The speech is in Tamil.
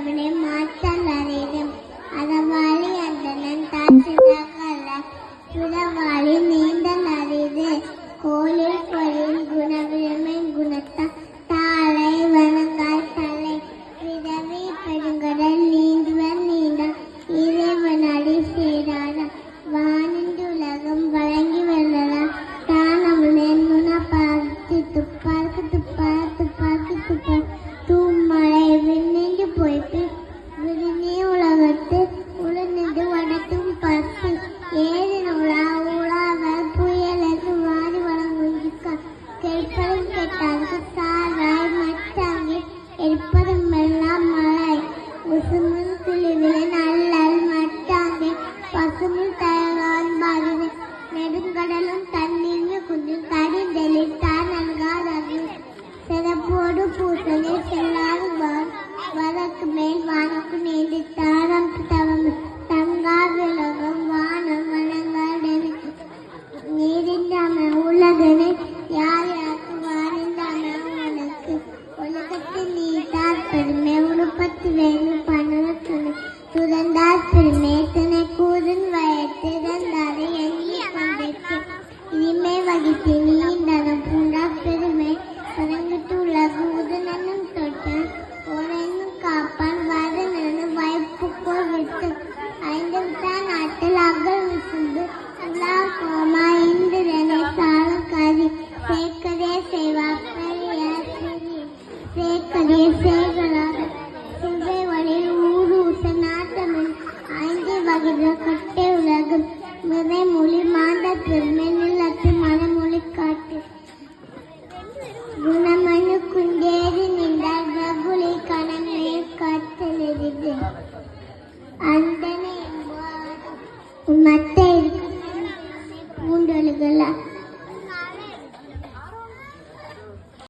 மரபினை மாற்றல் அறிதும் அதவாளி அந்தனன் தாற்றினாக்கல்ல சுடவாளி நீந்தல் அறிது கோளில் பொழில் குணவிழமை குணத்தா தாளை வணங்கால் தலை விதவி பெருங்கடல் நீந்துவர் நீந்தல் இறைவனடி சேராத வானின்று உலகம் வழங்கி வெல்லலாம் தான் அவளின் பார்த்து துப்பார்க்கு துப்பார் துப்பார்க்கு துப்பார் தூமலை விண்ணின்று போய்த்து விருநீ உலகத்து உளுந்து வடத்தும் பத்து ஏழு நூலா ஊழாவர் புயலுக்கு வாரி வழங்குகிற கேட்பதும் கேட்டார்க்கு சாராய் மட்டாங்கி எடுப்பதும் எல்லாம் மழை உசுமுன் குழுவிலே நல்லல் மட்டாங்கி பசுமுன் தயகான் பாதிது நெடுங்கடலும் தண்ணீர் குஞ்சும் கடிதெளித்தான் நல்காதது சிறப்போடு பூசலே செல்லாதுவான் வதற்கு மேல் வானுக்கு நீண்டி தாரம் தவம் தங்கா விலகம் வானம் வணங்காடனு நீரின்றாம உலகனை யார் யாருக்கு வாரின்றாம உனக்கு உலகத்தில் நீட்டார் பெருமை உடுப்பத்து வேணும் பணவத்துணை துறந்தார் பெருமை துணை கூதன் வயத்திறந்தாரை எண்ணி கொண்டிருக்கு இனிமே வகித்து நீண்டனம் பூண்டா பெருமை பரங்கிட்டு உலகு உதனனும் தொட்டான் ஓரெங்கும் காப்பான் வரனு வாய்ப்புக்கோள் விட்டு ஐந்து விட்டான் நாட்டில் அகல் விசுந்து உலா கோமா இந்திரனை சாலக்காரி சேர்க்கதே செய்வார் பெரிய சேர்க்க